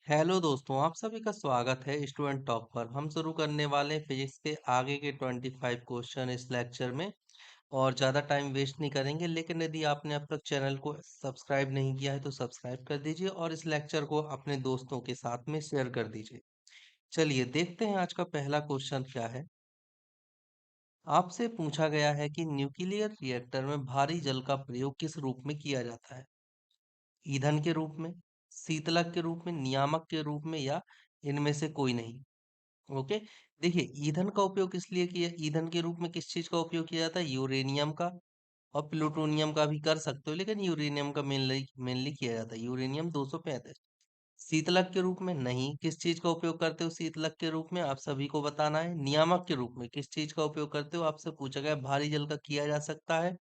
Hello दोस्तों, आप सभी का स्वागत है स्टूडेंट टॉक पर। हम शुरू करने वाले हैं फिजिक्स के आगे के 25 क्वेश्चन इस लेक्चर में। और ज़्यादा टाइम वेस्ट नहीं करेंगे, लेकिन यदि आपने अब तक चैनल को सब्सक्राइब नहीं किया है तो सब्सक्राइब कर दीजिए और इस लेक्चर को अपने दोस्तों के साथ में शेयर कर दीजिए। चलिए देखते हैं आज का पहला क्वेश्चन क्या है। आपसे पूछा गया है कि न्यूक्लियर रिएक्टर में भारी जल का प्रयोग किस रूप में किया जाता है। ईंधन के रूप में, शीतलक के रूप में, नियामक के रूप में, या इनमें से कोई नहीं। ओके। देखिए, ईंधन का उपयोग किस लिए किया, ईंधन के रूप में किस चीज का उपयोग किया जाता है, यूरेनियम का। और प्लूटोनियम का भी कर सकते हो, लेकिन यूरेनियम का मेनली मेनली किया जाता है, यूरेनियम 235। शीतलक के रूप में नहीं, किस चीज का उपयोग करते हो शीतलक के रूप में, आप सभी को बताना है। नियामक के रूप में किस चीज का उपयोग करते हो, आपसे पूछा गया है, भारी जल का किया जा सकता है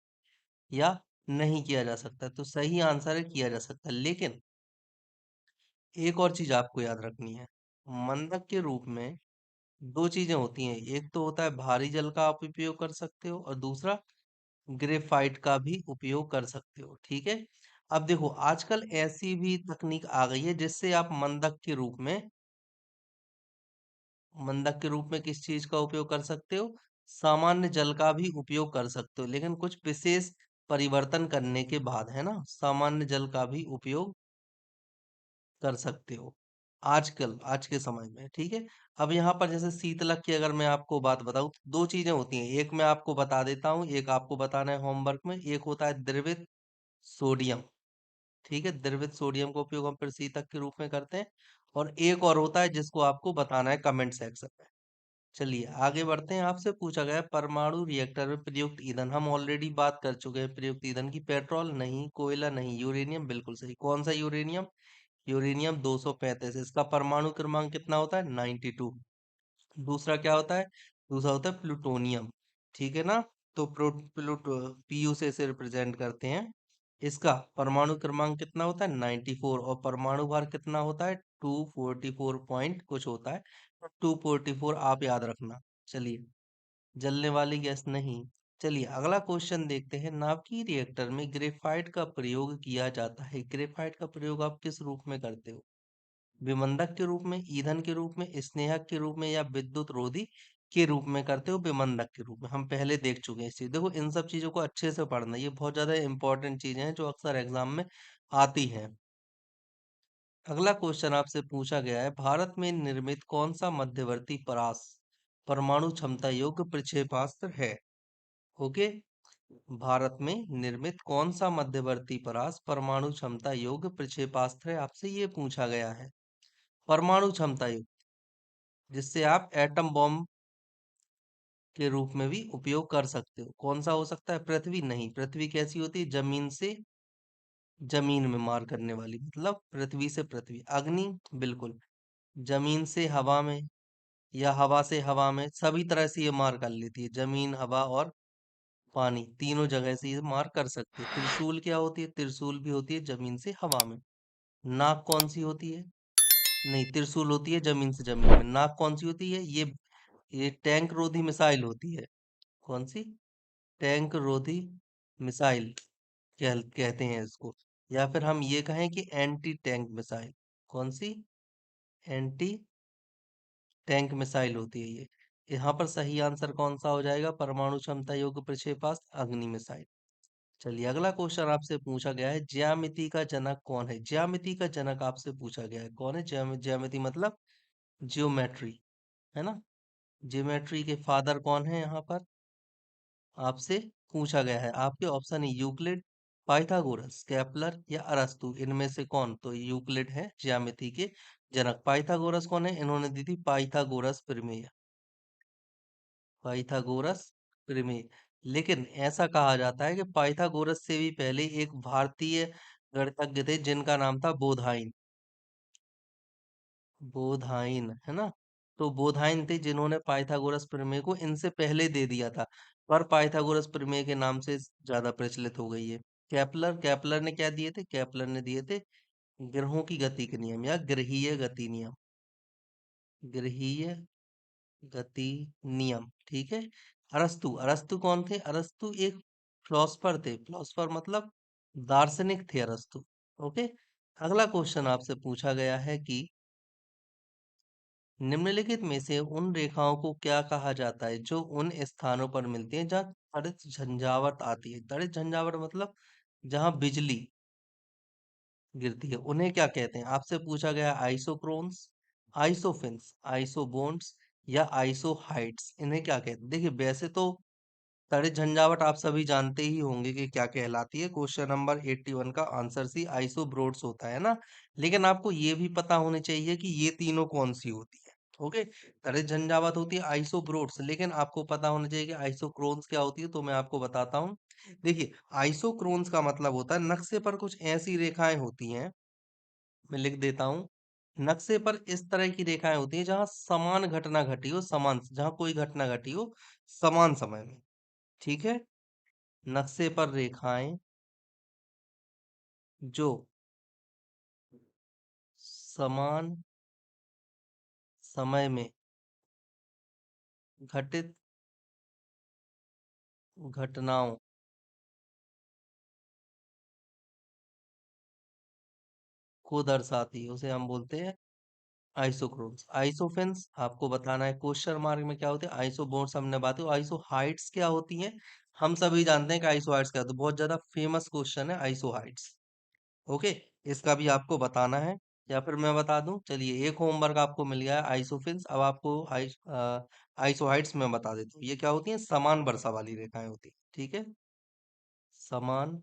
या नहीं किया जा सकता। तो सही आंसर है किया जा सकता है, लेकिन एक और चीज आपको याद रखनी है। मंदक के रूप में दो चीजें होती हैं, एक तो होता है भारी जल का आप उपयोग कर सकते हो, और दूसरा ग्रेफाइट का भी उपयोग कर सकते हो। ठीक है। अब देखो, आजकल ऐसी भी तकनीक आ गई है जिससे आप मंदक के रूप में किस चीज का उपयोग कर सकते हो, सामान्य जल का भी उपयोग कर सकते हो, लेकिन कुछ विशेष परिवर्तन करने के बाद, है ना, सामान्य जल का भी उपयोग कर सकते हो आजकल, आज के समय में। ठीक है। अब यहाँ पर जैसे शीतलक की अगर मैं आपको बात बताऊं तो दो चीजें होती हैं, एक मैं आपको बता देता हूँ, एक आपको बताना है होमवर्क में। एक होता है द्रवित सोडियम। ठीक है, द्रवित सोडियम का उपयोग हम फिर शीतक के रूप में करते हैं। और एक और होता है जिसको आपको बताना है कमेंट सेक्शन में। चलिए आगे बढ़ते हैं। आपसे पूछा गया है परमाणु रिएक्टर में प्रयुक्त ईंधन, हम ऑलरेडी बात कर चुके हैं प्रयुक्त ईंधन की। पेट्रोल नहीं, कोयला नहीं, यूरेनियम बिल्कुल सही। कौन सा यूरेनियम, यूरेनियम 235। इसका परमाणु क्रमांक कितना होता है, 92। दूसरा क्या होता है, दूसरा होता है प्लूटोनियम। ठीक है ना। तो पीयू से इसे रिप्रेजेंट करते हैं। इसका परमाणु क्रमांक कितना होता है, 94। और परमाणु भार कितना होता है, 244 पॉइंट कुछ होता है। 244 आप याद रखना। चलिए, जलने वाली गैस नहीं। चलिए अगला क्वेश्चन देखते हैं। नाभिकीय रिएक्टर में ग्रेफाइट का प्रयोग किया जाता है, ग्रेफाइट का प्रयोग आप किस रूप में करते हो, विमंदक के रूप में, ईंधन के रूप में, स्नेहक के रूप में, या विद्युत रोधी के रूप में करते हो, विमंदक के रूप में। हम पहले देख चुके हैं इस चीज। देखो, इन सब चीजों को अच्छे से पढ़ना, ये बहुत ज्यादा इंपॉर्टेंट चीजें हैं जो अक्सर एग्जाम में आती हैं। अगला क्वेश्चन आपसे पूछा गया है, भारत में निर्मित कौन सा मध्यवर्ती परास परमाणु क्षमता योग्य प्रक्षेपास्त्र है। ओके। भारत में निर्मित कौन सा मध्यवर्ती परास परमाणु क्षमता योग्य प्रक्षेपास्त्र है, आपसे ये पूछा गया है। परमाणु क्षमता युक्त, जिससे आप एटम बॉम्ब के रूप में भी उपयोग कर सकते हो। कौन सा हो सकता है, पृथ्वी नहीं। पृथ्वी कैसी होती है, जमीन से जमीन में मार करने वाली, मतलब पृथ्वी से पृथ्वी। अग्नि बिल्कुल, जमीन से हवा में या हवा से हवा में, सभी तरह से ये मार कर लेती है। जमीन, हवा और पानी, तीनों जगह से ये मार कर सकती है। त्रिशूल क्या होती है, त्रिशूल भी होती है जमीन से हवा में। नाक कौन सी होती है, नहीं, त्रिशूल होती है जमीन से जमीन में। नाक कौन सी होती है, ये टैंक रोधी मिसाइल होती है। कौन सी, टैंक रोधी मिसाइल कहते हैं इसको। या फिर हम ये कहें कि एंटी टैंक मिसाइल। कौन सी, एंटी टैंक मिसाइल होती है ये। यहाँ पर सही आंसर कौन सा हो जाएगा, परमाणु क्षमता योग्य प्रक्षेपास्त्र अग्नि मिसाइल। चलिए अगला क्वेश्चन आपसे पूछा गया है, ज्यामिति का जनक कौन है। ज्यामिति का जनक आपसे पूछा गया है, कौन है, ज्यामिति मतलब जियोमेट्री, है ना। ज्योमेट्री के फादर कौन है यहाँ पर, आपसे पूछा गया है। आपके ऑप्शन है यूक्लिड, पाइथागोरस, केपलर, या अरस्तु। इनमें से कौन, तो यूक्लिड है ज्यामिति के जनक। पाइथागोरस कौन है, इन्होंने दी थी पाइथागोरस प्रमेय, पाइथागोरस प्रमेय। लेकिन ऐसा कहा जाता है कि पाइथागोरस से भी पहले एक भारतीय गणितज्ञ थे जिनका नाम था बोधाइन। बोधाइन, है ना। तो बोधाइन थे जिन्होंने पाइथागोरस प्रमेय को इनसे पहले दे दिया था, पर पाइथागोरस प्रमेय के नाम से ज्यादा प्रचलित हो गई है। केपलर ने क्या दिए थे, केपलर ने दिए थे ग्रहों की गति के नियम, या ग्रहीय गति नियम, ग्रहीय गति नियम। ठीक है। अरस्तु, अरस्तु कौन थे, अरस्तु एक फिलोसफर थे। फिलोसफर मतलब दार्शनिक थे अरस्तु। ओके। अगला क्वेश्चन आपसे पूछा गया है कि निम्नलिखित में से उन रेखाओं को क्या कहा जाता है जो उन स्थानों पर मिलती हैं जहाँ तड़ित झंझावात आती है? तड़ित झंझावात मतलब जहाँ बिजली गिरती है, उन्हें क्या कहते हैं? आपसे पूछा गया आइसोक्रोन्स, आइसोफिन्स, आइसोबोन्ड्स या आइसोहाइड्स, इन्हें क्या कहते हैं? देखिए वैसे तो तड़ित झंझावात आप सभी जानते ही होंगे कि क्या कहलाती है। क्वेश्चन नंबर 81 का आंसर सी आइसोब्रोड्स होता है ना। लेकिन आपको ये भी पता होनी चाहिए कि ये तीनों कौन सी होती है। ओके, तड़ित झंझावात होती है आइसोब्रोड्स, लेकिन आपको पता होना चाहिए कि आइसोक्रोन्स क्या होती है, तो मैं आपको बताता हूँ। देखिए, आइसोक्रोन्स का मतलब होता है नक्शे पर कुछ ऐसी रेखाएं होती हैं, मैं लिख देता हूँ। नक्शे पर इस तरह की रेखाएं होती हैं जहां समान घटना घटी हो, समान जहां कोई घटना घटी हो समान समय में। ठीक है, नक्शे पर रेखाएं जो समान समय में घटित घटनाओं को दर्शाती है उसे हम बोलते हैं आइसोक्रोन्स। आइसोफेंस आपको बताना है क्वेश्चन मार्क में क्या होते हैं। आइसोबोन्स हमने बात की, आइसोहाइड्स क्या होती हैं? हम सभी जानते हैं कि आइसोहाइड्स क्या होती है, बहुत ज्यादा फेमस क्वेश्चन है आइसोहाइड्स। ओके, इसका भी आपको बताना है या फिर मैं बता दूं? चलिए, एक होमवर्क आपको मिल गया है आइसोफिन्स। अब आपको आइसोहाइड्स में बता देता हूँ ये क्या होती है। समान वर्षा वाली रेखाएं होती है, ठीक है, समान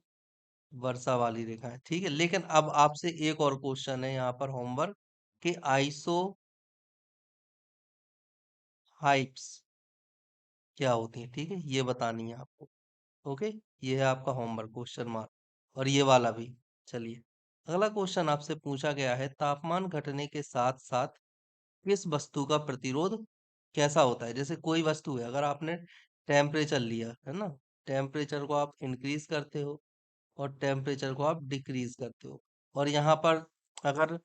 वर्षा वाली रेखाएं, ठीक है। लेकिन अब आपसे एक और क्वेश्चन है यहाँ पर होमवर्क कि आइसोहाइड्स क्या होती है, ठीक है, ये बतानी है आपको। ओके, ये है आपका होमवर्क क्वेश्चन मार्क, और ये वाला भी। चलिए, अगला क्वेश्चन आपसे पूछा गया है तापमान घटने के साथ साथ किस वस्तु का प्रतिरोध कैसा होता है? जैसे कोई वस्तु है, अगर आपने टेम्परेचर लिया है ना, टेम्परेचर को आप इंक्रीज करते हो और टेम्परेचर को आप डिक्रीज करते हो, और यहाँ पर अगर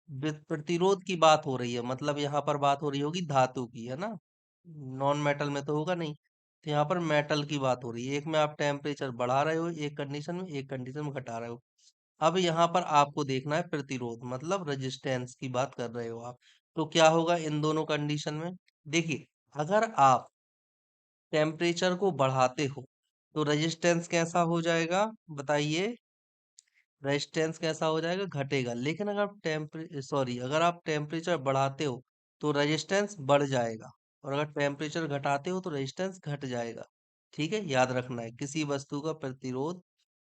प्रतिरोध की बात हो रही है, मतलब यहाँ पर बात हो रही होगी धातु की, है ना, नॉन मेटल में तो होगा नहीं। तो यहाँ पर मेटल की बात हो रही है, एक में आप टेम्परेचर बढ़ा रहे हो एक कंडीशन में, एक कंडीशन में घटा रहे हो। अब यहाँ पर आपको देखना है प्रतिरोध, मतलब रेजिस्टेंस की बात कर रहे हो आप। तो क्या होगा इन दोनों कंडीशन में? देखिए, अगर आप टेम्परेचर को बढ़ाते हो तो रेजिस्टेंस कैसा हो जाएगा बताइए? रेजिस्टेंस कैसा हो जाएगा? घटेगा। लेकिन अगर आप अगर आप टेम्परेचर बढ़ाते हो तो रेजिस्टेंस बढ़ जाएगा, और अगर टेम्परेचर घटाते हो तो रेजिस्टेंस घट जाएगा। ठीक है, याद रखना है किसी वस्तु का प्रतिरोध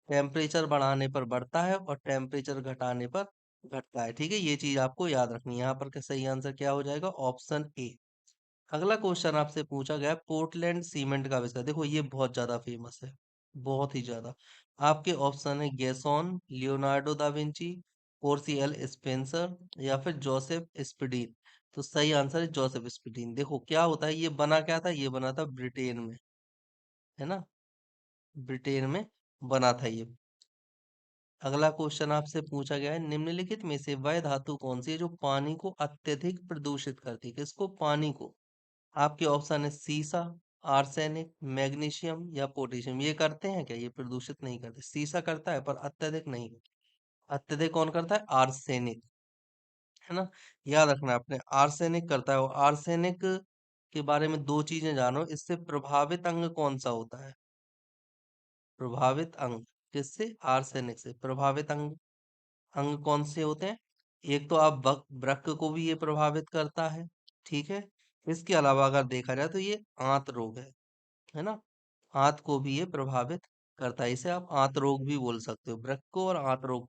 टेम्परेचर बढ़ाने पर बढ़ता है और टेम्परेचर घटाने पर घटता है। ठीक है, ये चीज आपको याद रखनी है। यहाँ पर का सही आंसर क्या हो जाएगा? Option A. अगला क्वेश्चन आपसे पूछा गया है पोर्टलैंड सीमेंट का आविष्कार। देखो ये बहुत ज्यादा फेमस है, बहुत ही ज्यादा। आपके ऑप्शन है गैसोन, लियोनार्डो दा विंची, पोर्सियल स्पेंसर या फिर जोसेफ स्पीडीन। तो सही आंसर है जोसेफ स्पीडीन। देखो क्या होता है, ये बना क्या था? ये बना था ब्रिटेन में, है ना, ब्रिटेन में बना था ये। अगला क्वेश्चन आपसे पूछा गया है निम्नलिखित में से वह धातु कौन सी है जो पानी को अत्यधिक प्रदूषित करती है? किसको? पानी को। आपके ऑप्शन है सीसा, आर्सेनिक, मैग्नीशियम या पोटेशियम। ये करते हैं क्या? ये प्रदूषित नहीं करते। सीसा करता है पर अत्यधिक नहीं। अत्यधिक कौन करता है? आर्सेनिक, है ना। याद रखना आपने, आर्सेनिक करता है। और आर्सेनिक के बारे में दो चीजें जानो, इससे प्रभावित अंग कौन सा होता है? प्रभावित अंग किससे? आर्सेनिक से प्रभावित अंग। अंग कौन से होते हैं? एक तो आप वृक्क को भी ये प्रभावित करता है, ठीक है। इसके अलावा अगर देखा जाए तो ये आंत रोग है ना, आंत को भी ये प्रभावित करता है। इसे आप आंत रोग भी बोल सकते हो, वृक्क को, और आंत रोग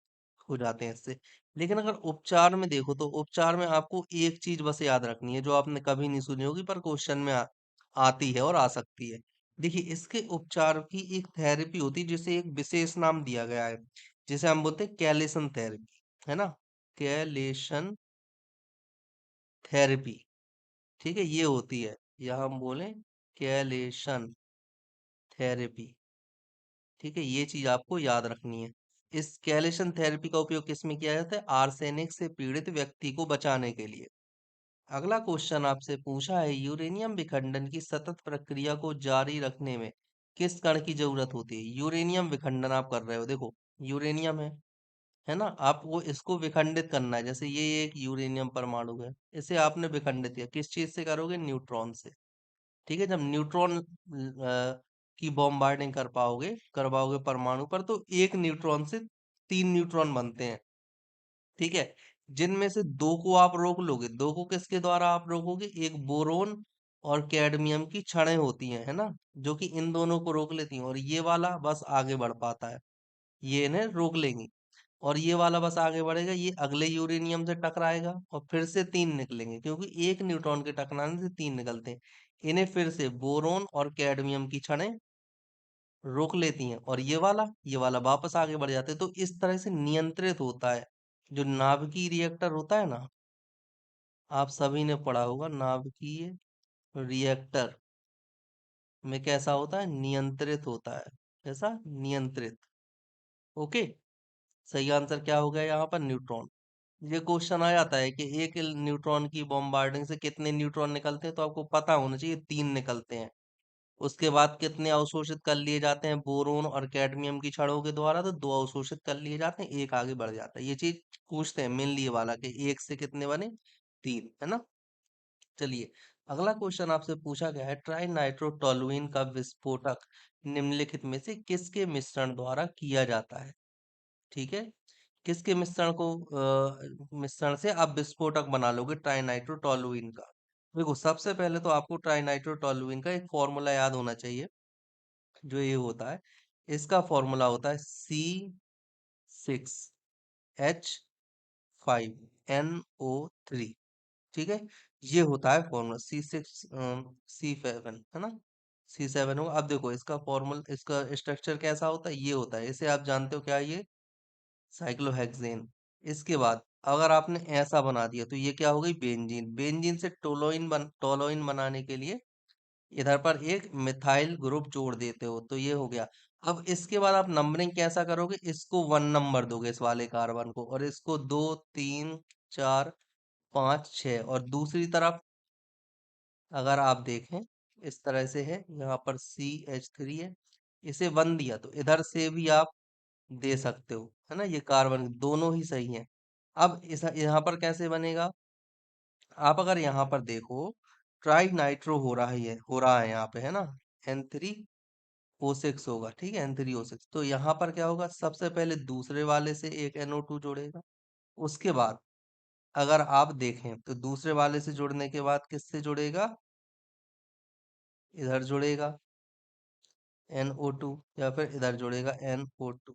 हो जाते हैं इससे। लेकिन अगर उपचार में देखो तो उपचार में आपको एक चीज बस याद रखनी है जो आपने कभी नहीं सुनी होगी पर क्वेश्चन में आती है और आ सकती है। देखिए, इसके उपचार की एक थेरेपी होती है जिसे एक विशेष नाम दिया गया है, जिसे हम बोलते हैं कैलेसन थेरेपी, है ना, कैलेशन थेरेपी। ठीक है, ये होती है, या हम बोले कैलेशन थेरेपी। ठीक है, ये चीज आपको याद रखनी है। इस कैलेशन थेरेपी का उपयोग किसमें किया जाता है? आर्सेनिक से पीड़ित व्यक्ति को बचाने के लिए। अगला क्वेश्चन आपसे पूछा है यूरेनियम विखंडन की सतत प्रक्रिया को जारी रखने में किस कण की जरूरत होती है? यूरेनियम विखंडन आप कर रहे हो, देखो यूरेनियम है, है ना? आपको इसको विखंडित करना है, जैसे ये एक यूरेनियम परमाणु है, इसे आपने विखंडित किया, किस चीज से करोगे? न्यूट्रॉन से। ठीक है, जब न्यूट्रॉन की बॉम्बार्डिंग करवाओगे परमाणु पर, तो एक न्यूट्रॉन से 3 न्यूट्रॉन बनते हैं। ठीक है, जिनमें से दो को आप रोक लोगे, दो को किसके द्वारा आप रोकोगे? एक बोरोन और कैडमियम की छड़ें होती हैं, है ना, जो कि इन दोनों को रोक लेती हैं, और ये वाला बस आगे बढ़ पाता है, ये इन्हें रोक लेंगी। और ये वाला बस आगे बढ़ेगा, ये अगले यूरेनियम से टकराएगा और फिर से 3 निकलेंगे, क्योंकि एक न्यूट्रॉन के टकराने से 3 निकलते हैं। इन्हें फिर से बोरोन और कैडमियम की छड़ें रोक लेती हैं, और ये वाला वापस आगे बढ़ जाते हैं। तो इस तरह से नियंत्रित होता है। जो नाभिकीय रिएक्टर होता है ना, आप सभी ने पढ़ा होगा, नाभिकीय रिएक्टर में कैसा होता है? नियंत्रित होता है। कैसा? नियंत्रित। ओके, सही आंसर क्या हो गया यहाँ पर? न्यूट्रॉन। ये क्वेश्चन आ जाता है कि एक न्यूट्रॉन की बॉम्बार्डिंग से कितने न्यूट्रॉन निकलते हैं, तो आपको पता होना चाहिए 3 निकलते हैं। उसके बाद कितने अवशोषित कर लिए जाते हैं बोरोन और कैडमियम की छड़ों के द्वारा? तो 2 अवशोषित कर लिए जाते हैं, एक आगे बढ़ जाता है। ये चीज पूछते हैं मेनली ये वाला, कि एक से कितने बने? 3, है ना? चलिए, अगला क्वेश्चन आपसे पूछा गया है, ट्राई नाइट्रोटोलुइन का विस्फोटक निम्नलिखित में से किसके मिश्रण द्वारा किया जाता है? ठीक है, किसके मिश्रण से आप विस्फोटक बना लोगे ट्राइनाइट्रोटोलुइन का? देखो, सबसे पहले तो आपको ट्राइनाइट्रोटोलुइन का एक फॉर्मूला याद होना चाहिए, जो ये होता है। इसका फॉर्मूला होता है C6H5NO3। ठीक है, ये होता है फॉर्मूला C6C7, है ना? C7 होगा। अब देखो, इसका फॉर्मूला, इसका स्ट्रक्चर कैसा होता है? ये होता है, इसे आप जानते हो क्या? ये साइक्लोहेक्सेन। इसके बाद अगर आपने ऐसा बना दिया, तो ये क्या हो गई? बेंजीन। बेंजीन से टोलोइन बनाने के लिए इधर पर एक मिथाइल ग्रुप जोड़ देते हो, तो ये हो गया। अब इसके बाद आप नंबरिंग कैसा करोगे? इसको 1 नंबर दोगे इस वाले कार्बन को, और इसको 2, 3, 4, 5, 6, और दूसरी तरफ अगर आप देखें, इस तरह से है, यहाँ पर CH3 है, इसे 1 दिया, तो इधर से भी आप दे सकते हो, है ना? ये कार्बन दोनों ही सही हैं। अब इस यहाँ पर कैसे बनेगा? आप अगर यहाँ पर देखो, ट्राई नाइट्रो हो रहा है यहाँ पे, है ना? N3O6 होगा, ठीक है, N3O6। तो यहाँ पर क्या होगा? सबसे पहले दूसरे वाले से एक NO2 जोड़ेगा। उसके बाद अगर आप देखें, तो दूसरे वाले से जुड़ने के बाद किससे जुड़ेगा? इधर जुड़ेगा NO2, या फिर इधर जुड़ेगा NO2।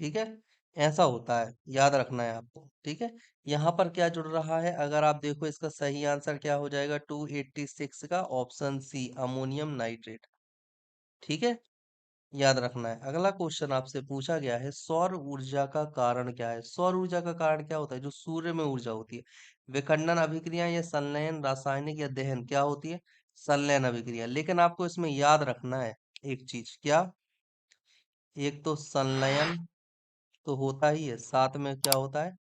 ठीक है, ऐसा होता है, याद रखना है आपको। ठीक है, यहाँ पर क्या जुड़ रहा है? अगर आप देखो, इसका सही आंसर क्या हो जाएगा? 286 का ऑप्शन सी, अमोनियम नाइट्रेट। ठीक है, याद रखना है। अगला क्वेश्चन आपसे पूछा गया है, सौर ऊर्जा का कारण क्या है? सौर ऊर्जा का कारण क्या होता है? जो सूर्य में ऊर्जा होती है, विखंडन अभिक्रिया या संलयन, रासायनिक या दहन, क्या होती है? संलयन अभिक्रिया। लेकिन आपको इसमें याद रखना है एक चीज, क्या? एक तो संलयन तो होता ही है, साथ में क्या होता है?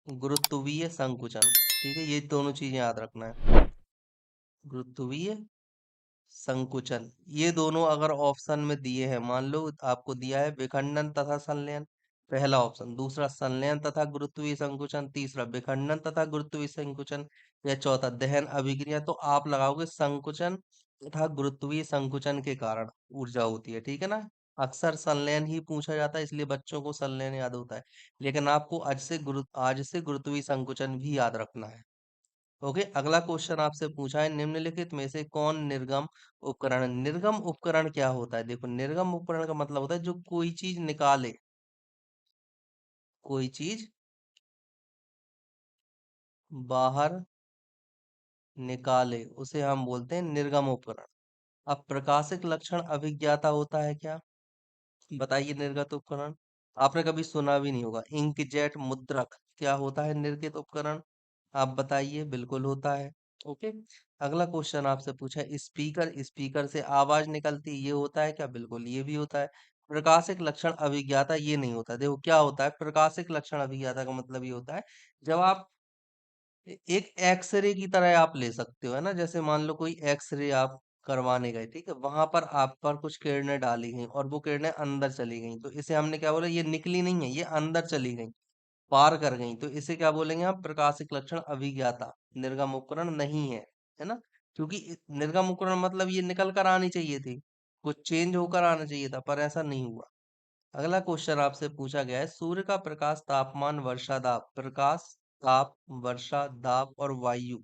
गुरुत्वीय संकुचन। ठीक है, ये दोनों चीजें याद रखना है। गुरुत्वीय संकुचन, ये दोनों अगर ऑप्शन में दिए हैं, मान लो आपको दिया है विखंडन तथा संलयन, पहला ऑप्शन, दूसरा संलयन तथा गुरुत्वीय संकुचन, तीसरा विखंडन तथा गुरुत्वीय संकुचन, या चौथा दहन अभिक्रिया, तो आप लगाओगे संकुचन तथा गुरुत्वीय संकुचन के कारण ऊर्जा होती है। ठीक है ना? अक्सर संलयन ही पूछा जाता है, इसलिए बच्चों को संलयन याद होता है, लेकिन आपको आज से गुरुत्वीय संकुचन भी याद रखना है। ओके, अगला क्वेश्चन आपसे पूछा है, निम्नलिखित में से कौन निर्गम उपकरण? निर्गम उपकरण क्या होता है? देखो, निर्गम उपकरण का मतलब होता है जो कोई चीज निकाले, कोई चीज बाहर निकाले, उसे हम बोलते हैं निर्गम उपकरण। अब प्रकाशिक लक्षण अभिज्ञाता होता है क्या? बताइए, निर्गत उपकरण आपने कभी सुना भी नहीं होगा। इंकजेट मुद्रक क्या होता है? निर्गत उपकरण, आप बताइए। बिल्कुल होता है। ओके, अगला क्वेश्चन आपसे पूछा है, स्पीकर, स्पीकर से आवाज निकलती, ये होता है क्या? बिल्कुल, ये भी होता है। प्रकाशिक लक्षण अभिज्ञाता ये नहीं होता। देखो, क्या होता है प्रकाशिक लक्षण अभिज्ञाता का मतलब? ये होता है जब आप एक एक्सरे की तरह आप ले सकते हो, है ना? जैसे मान लो कोई एक्सरे आप करवाने गए, ठीक है, वहां पर आप पर कुछ किरणें डाली गई और वो किरणें अंदर चली गई, तो इसे हमने क्या बोला? ये निकली नहीं है, ये अंदर चली गई। पार कर गई, तो इसे क्या बोलेंगे हम? प्रकाशिक लक्षण अभिज्ञाता, निर्गम उपकरण नहीं है, है ना? क्योंकि निर्गम उपकरण मतलब ये निकल कर आनी चाहिए थी, कुछ चेंज होकर आना चाहिए था, पर ऐसा नहीं हुआ। अगला क्वेश्चन आपसे पूछा गया है, सूर्य का प्रकाश, तापमान, वर्षा दाब, प्रकाश, ताप, वर्षा दाब और वायु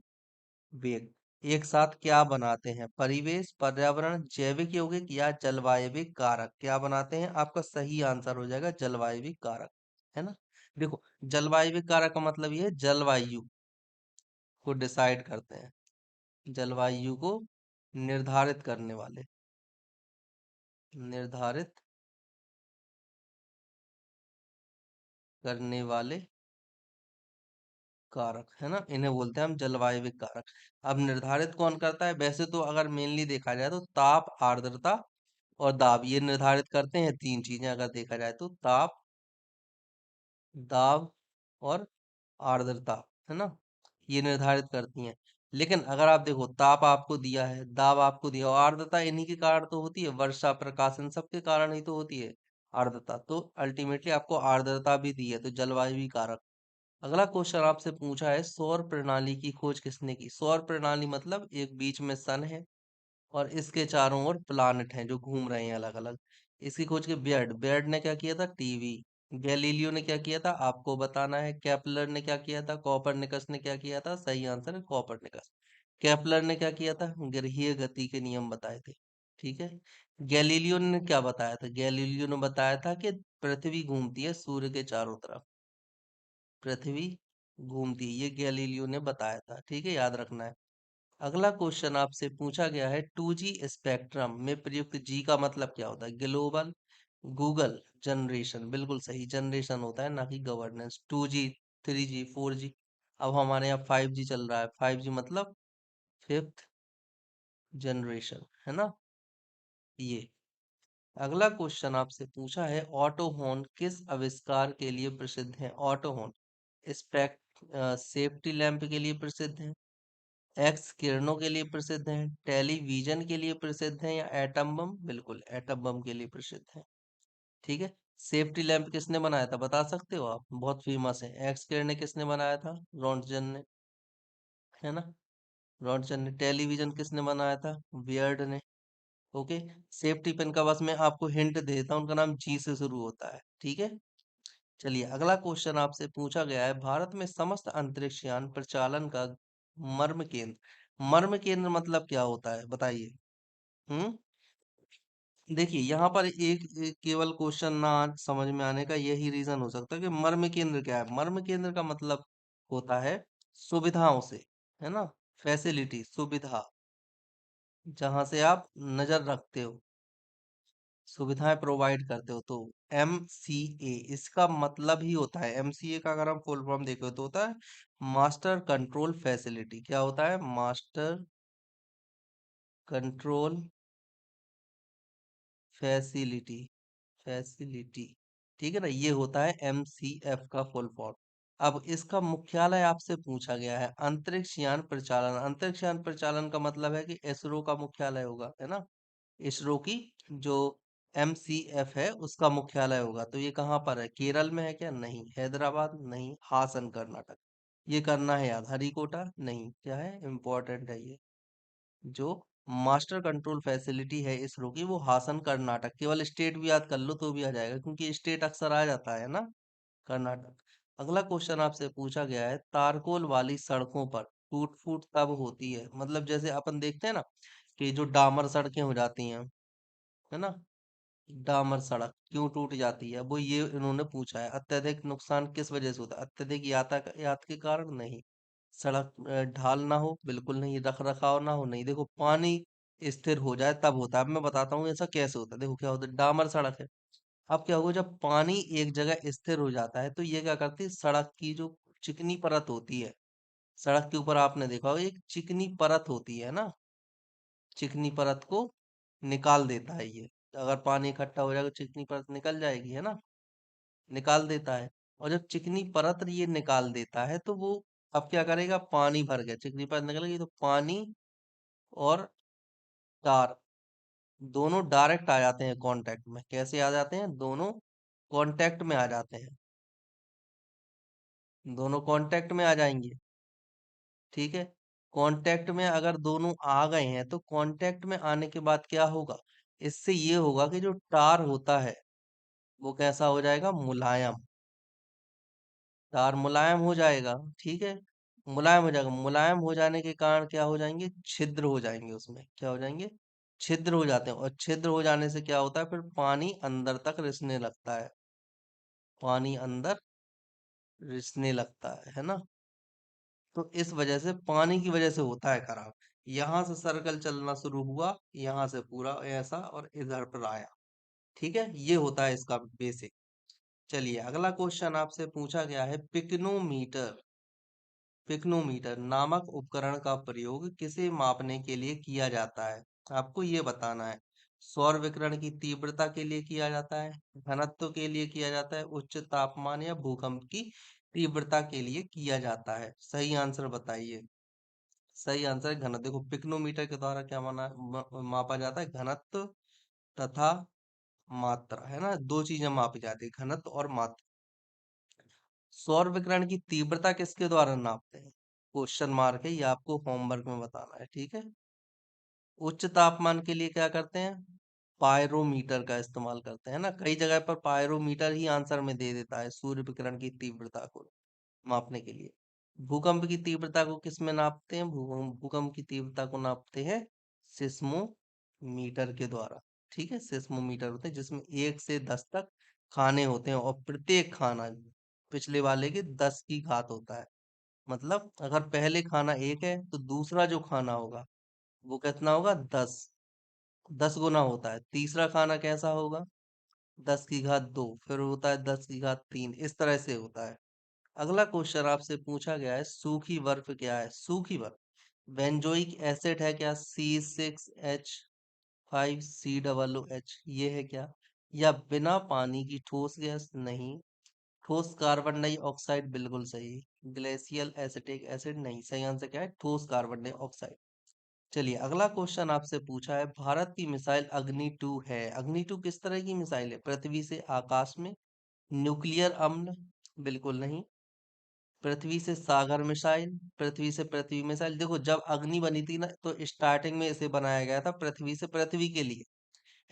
वेग एक साथ क्या बनाते हैं? परिवेश, पर्यावरण, जैविक यौगिक या जलवायविक कारक क्या बनाते हैं? आपका सही आंसर हो जाएगा जलवायविक कारक, है ना? देखो, जलवायविक कारक का मतलब ये है जलवायु को डिसाइड करते हैं, जलवायु को निर्धारित करने वाले, निर्धारित करने वाले कारक, है ना? इन्हें बोलते हैं हम जलवायविक कारक। अब निर्धारित कौन करता है? वैसे तो अगर मेनली देखा जाए तो ताप, आर्द्रता और दाब ये निर्धारित करते हैं, तीन चीजें अगर देखा जाए तो ताप, दाब और आर्द्रता, है ना? ये निर्धारित करती हैं। लेकिन अगर आप देखो, ताप आपको दिया है, दाब आपको दिया और आर्द्रता इन्हीं के कारण तो होती है, वर्षा, प्रकाश, इन सब के कारण ही तो होती है आर्द्रता, तो अल्टीमेटली आपको आर्द्रता भी दी है, तो जलवायु कारक। अगला क्वेश्चन आपसे पूछा है, सौर प्रणाली की खोज किसने की? सौर प्रणाली मतलब एक बीच में सन है और इसके चारों ओर प्लानिट हैं जो घूम रहे हैं अलग अलग। इसकी खोज के बेयर्ड, बेयर्ड ने क्या किया था? टीवी। गैलीलियो ने क्या किया था? आपको बताना है। केपलर ने क्या किया था? कॉपरनिकस ने क्या किया था? सही आंसर है कॉपरनिकस। केपलर ने क्या किया था? ग्रहीय गति के नियम बताए थे, ठीक है। गैलीलियो ने क्या बताया था? गैलीलियो ने बताया था कि पृथ्वी घूमती है सूर्य के चारों तरफ, पृथ्वी घूमती है, ये गैलीलियो ने बताया था, ठीक है, याद रखना है। अगला क्वेश्चन आपसे पूछा गया है, 2G स्पेक्ट्रम में प्रयुक्त जी का मतलब क्या होता है? Global, Google, generation. बिल्कुल सही, जनरेशन होता है ना कि गवर्नेंस। 2G, 3G, 4G, अब हमारे यहाँ 5G चल रहा है, 5G मतलब फिफ्थ जनरेशन, है ना? ये अगला क्वेश्चन आपसे पूछा है, ऑटो हॉर्न किस आविष्कार के लिए प्रसिद्ध है? ऑटो हॉर्न स्पेक्ट सेफ्टी लैंप के लिए प्रसिद्ध है, एक्स किरणों के लिए प्रसिद्ध है, टेलीविजन के लिए प्रसिद्ध है या एटम बम? बिल्कुल एटम बम के लिए प्रसिद्ध है, ठीक है। सेफ्टी लैंप किसने बनाया था, बता सकते हो आप? बहुत फेमस है। एक्स किरणें किसने बनाया था? रॉन्टजन ने, है ना? रॉन्टजन ने। टेलीविजन किसने बनाया था? बियर्ड ने। ओके। सेफ्टी पिन का बस मैं आपको हिंट दे देता हूँ, उनका नाम जी से शुरू होता है, ठीक है। चलिए, अगला क्वेश्चन आपसे पूछा गया है, भारत में समस्त अंतरिक्ष यान प्रचालन का मर्म केंद्र, मर्म केंद्र मतलब क्या होता है बताइए? हम्म देखिए, यहाँ पर एक केवल क्वेश्चन ना समझ में आने का यही रीजन हो सकता है कि मर्म केंद्र क्या है। मर्म केंद्र का मतलब होता है सुविधाओं से, है ना? फैसिलिटी, सुविधा, जहां से आप नजर रखते हो, सुविधाएं प्रोवाइड करते हो, तो MCA इसका मतलब ही होता है। MCA का अगर हम फुल फॉर्म देखें तो होता है मास्टर कंट्रोल फैसिलिटी। क्या होता है? मास्टर कंट्रोल फैसिलिटी, फैसिलिटी, ठीक है ना? ये होता है MCF का फुल फॉर्म। अब इसका मुख्यालय आपसे पूछा गया है, अंतरिक्ष यान प्रचालन। अंतरिक्ष यान प्रचालन का मतलब है कि इसरो का मुख्यालय होगा, है ना? इसरो की जो MCF है उसका मुख्यालय होगा, तो ये कहाँ पर है? केरल में है क्या? नहीं। हैदराबाद? नहीं। हासन, कर्नाटक। ये करना है याद। हरिकोटा? नहीं। क्या है? इम्पोर्टेंट है ये। जो मास्टर कंट्रोल फैसिलिटी है इसरो की, वो हासन, कर्नाटक। केवल स्टेट भी याद कर लो तो भी आ जाएगा, क्योंकि स्टेट अक्सर आ जाता है ना, कर्नाटक। अगला क्वेश्चन आपसे पूछा गया है, तारकोल वाली सड़कों पर टूट फूट तब होती है, मतलब जैसे अपन देखते हैं ना कि जो डामर सड़कें हो जाती हैं, है ना? डामर सड़क क्यों टूट जाती है, वो ये इन्होंने पूछा है। अत्यधिक नुकसान किस वजह से होता है? अत्यधिक यातायात के कारण? नहीं। सड़क ढाल ना हो? बिल्कुल नहीं। रख रखाव ना हो? नहीं। देखो, पानी स्थिर हो जाए तब होता है। अब मैं बताता हूँ ऐसा कैसे होता है। देखो क्या होता है, डामर सड़क है। अब क्या होगा, जब पानी एक जगह स्थिर हो जाता है तो ये क्या करती है, सड़क की जो चिकनी परत होती है, सड़क के ऊपर आपने देखा होगा एक चिकनी परत होती है ना, चिकनी परत को निकाल देता है ये। अगर पानी इकट्ठा हो जाएगा तो चिकनी परत निकल जाएगी, है ना? निकाल देता है। और जब चिकनी परत ये निकाल देता है तो वो अब क्या करेगा, पानी भर गया, चिकनी परत निकल गई तो पानी और तार दोनों डायरेक्ट आ जाते हैं कांटेक्ट में। कैसे आ जाते हैं? दोनों कांटेक्ट में आ जाते हैं। दोनों कांटेक्ट में आ जाएंगे। ठीक है, कांटेक्ट में अगर दोनों आ गए हैं तो कांटेक्ट में आने के बाद क्या होगा, इससे ये होगा कि जो टार होता है वो कैसा हो जाएगा, मुलायम। तार मुलायम हो जाएगा। ठीक है, मुलायम हो जाएगा, मुलायम हो जाने के कारण क्या हो जाएंगे, छिद्र हो जाएंगे, उसमें क्या हो जाएंगे, छिद्र हो जाते हैं। और छिद्र हो जाने से क्या होता है, फिर पानी अंदर तक रिसने लगता है, पानी अंदर रिसने लगता है ना। तो इस वजह से, पानी की वजह से होता है खराब। यहां से सर्कल चलना शुरू हुआ, यहाँ से पूरा ऐसा और इधर पर आया। ठीक है, ये होता है इसका बेसिक। चलिए अगला क्वेश्चन आपसे पूछा गया है, पिक्नोमीटर। पिक्नोमीटर नामक उपकरण का प्रयोग किसे मापने के लिए किया जाता है, आपको ये बताना है। सौर विकिरण की तीव्रता के लिए किया जाता है, घनत्व के लिए किया जाता है, उच्च तापमान या भूकंप की तीव्रता के लिए किया जाता है। सही आंसर बताइए। सही आंसर है घनत्व। देखो पिक्नोमीटर के द्वारा क्या मापा जाता है, घनत्व तथा मात्रा, है ना, दो चीजें मापी जाती है, घनत्व और मात्रा। सौर विकिरण की तीव्रता किसके द्वारा नापते हैं, क्वेश्चन मार्क है, ये आपको होमवर्क में बताना है। ठीक है, उच्च तापमान के लिए क्या करते हैं, पायरोमीटर का इस्तेमाल करते हैं ना। कई जगह पर पायरोमीटर ही आंसर में दे देता है सूर्य विकिरण की तीव्रता को मापने के लिए। भूकंप की तीव्रता को किस में नापते हैं, भूकंप की तीव्रता को नापते हैं सिस्मोमीटर के द्वारा। ठीक है, सिस्मोमीटर होते हैं जिसमें 1 से 10 तक खाने होते हैं, और प्रत्येक खाना पिछले वाले के 10 की घात होता है। मतलब अगर पहले खाना 1 है तो दूसरा जो खाना होगा वो कितना होगा, 10। 10 गुना होता है। तीसरा खाना कैसा होगा, 10 की घात 2, फिर होता है 10 की घात 3, इस तरह से होता है। अगला क्वेश्चन आपसे पूछा गया है, सूखी बर्फ क्या है, सूखी बर्फ बेंजोइक एसिड है क्या, C6H5COOH, ये है क्या, या बिना पानी की ठोस गैस, नहीं। ठोस कार्बन डाइऑक्साइड, बिल्कुल सही। ग्लेशियल एसिटिक एसिड, नहीं। सही आंसर क्या है, ठोस कार्बन डाइऑक्साइड। चलिए अगला क्वेश्चन आपसे पूछा है, भारत की मिसाइल अग्नि 2 है। अग्नि 2 किस तरह की मिसाइल है, पृथ्वी से आकाश में, न्यूक्लियर अम्ल, बिल्कुल नहीं। पृथ्वी से सागर मिसाइल, पृथ्वी से पृथ्वी मिसाइल। देखो जब अग्नि बनी थी ना तो स्टार्टिंग में इसे बनाया गया था पृथ्वी से पृथ्वी के लिए,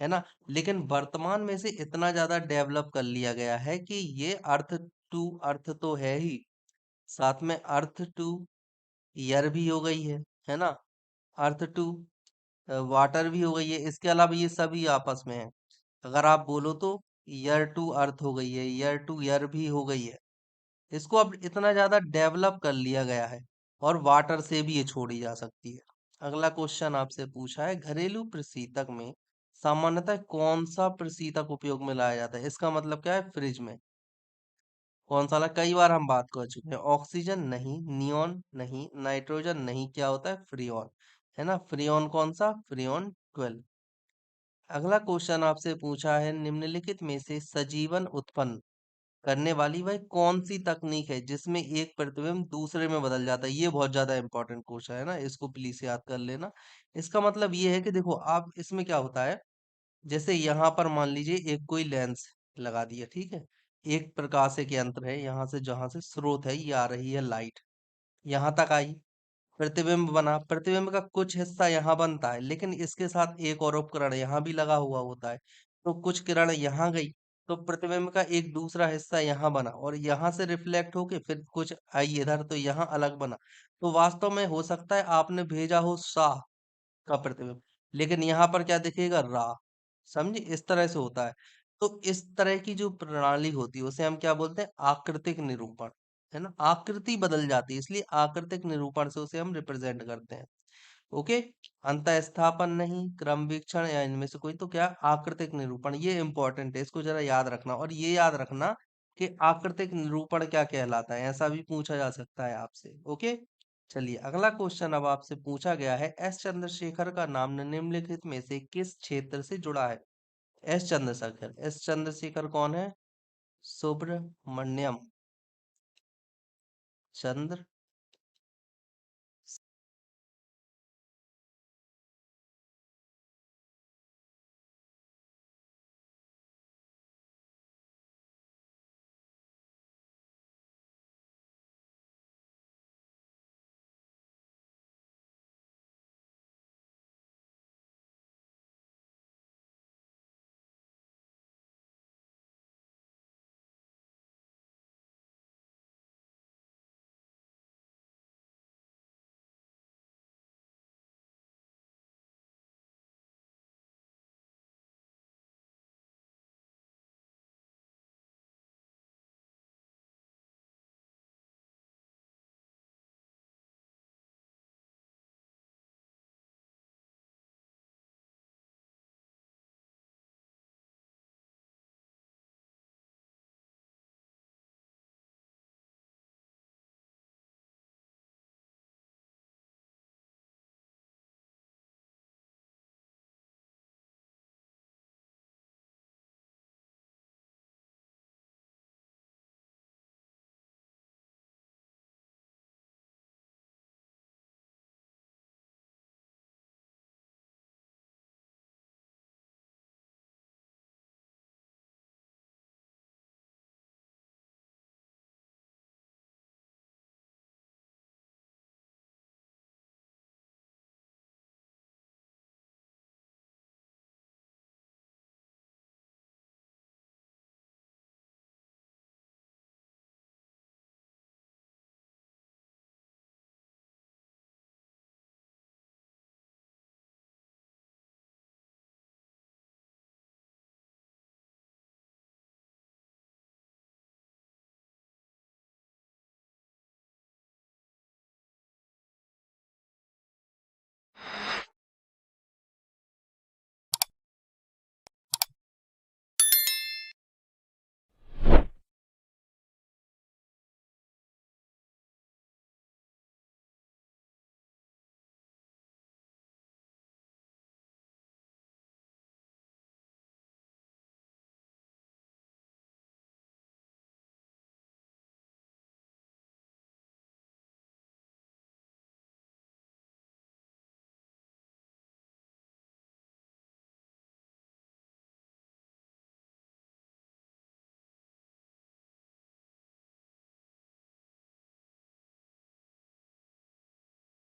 है ना। लेकिन वर्तमान में से इतना ज्यादा डेवलप कर लिया गया है कि ये अर्थ टू अर्थ तो है ही, साथ में अर्थ टू ईयर भी हो गई है ना। अर्थ टू वाटर भी हो गई है, इसके अलावा ये सभी आपस में है। अगर आप बोलो तो ईयर टू अर्थ हो गई है, ईयर टू ईयर भी हो गई है। इसको अब इतना ज्यादा डेवलप कर लिया गया है, और वाटर से भी ये छोड़ी जा सकती है। अगला क्वेश्चन आपसे पूछा है, घरेलू प्रशीतक में सामान्यतः कौन सा प्रशीतक उपयोग में लाया जाता है, इसका मतलब क्या है, फ्रिज में कौन सा वाला, कई बार हम बात कर चुके हैं। ऑक्सीजन नहीं, नियोन नहीं, नाइट्रोजन नहीं, क्या होता है, फ्रियोन, है ना। फ्रियोन कौन सा, फ्रियोन 12। अगला क्वेश्चन आपसे पूछा है, निम्नलिखित में से सजीवन उत्पन्न करने वाली वह कौन सी तकनीक है जिसमें एक प्रतिबिंब दूसरे में बदल जाता है। ये बहुत ज्यादा इंपॉर्टेंट क्वेश्चन है ना, इसको प्लीज याद कर लेना। इसका मतलब ये है कि देखो आप इसमें क्या होता है, जैसे यहाँ पर मान लीजिए एक कोई लेंस लगा दिया, ठीक है। एक प्रकाश के यंत्र है, यहाँ से जहां से स्रोत है ये आ रही है लाइट, यहाँ तक आई, प्रतिबिंब बना। प्रतिबिंब का कुछ हिस्सा यहाँ बनता है, लेकिन इसके साथ एक और उपकरण यहाँ भी लगा हुआ होता है, तो कुछ किरण यहाँ गई, तो प्रतिबिंब का एक दूसरा हिस्सा यहाँ बना, और यहाँ से रिफ्लेक्ट होके फिर कुछ आई इधर, तो यहाँ अलग बना। तो वास्तव में हो सकता है आपने भेजा हो शाह का प्रतिबिंब, लेकिन यहाँ पर क्या दिखेगा, रा। समझे, इस तरह से होता है। तो इस तरह की जो प्रणाली होती है उसे हम क्या बोलते हैं, आकृतिक निरूपण, है ना। आकृति बदल जाती है, इसलिए आकृतिक निरूपण से उसे हम रिप्रेजेंट करते हैं। ओके, अंतः स्थापन नहीं, क्रम वीक्षण या इनमें से कोई, तो क्या, आकृतिक निरूपण। ये इंपॉर्टेंट है, इसको जरा याद रखना, और ये याद रखना कि आकृतिक निरूपण क्या कहलाता है, ऐसा भी पूछा जा सकता है आपसे। ओके, चलिए अगला क्वेश्चन अब आपसे पूछा गया है, एस चंद्रशेखर का नाम निम्नलिखित में से किस क्षेत्र से जुड़ा है। एस चंद्रशेखर, एस चंद्रशेखर कौन है, सुब्रमण्यम चंद्र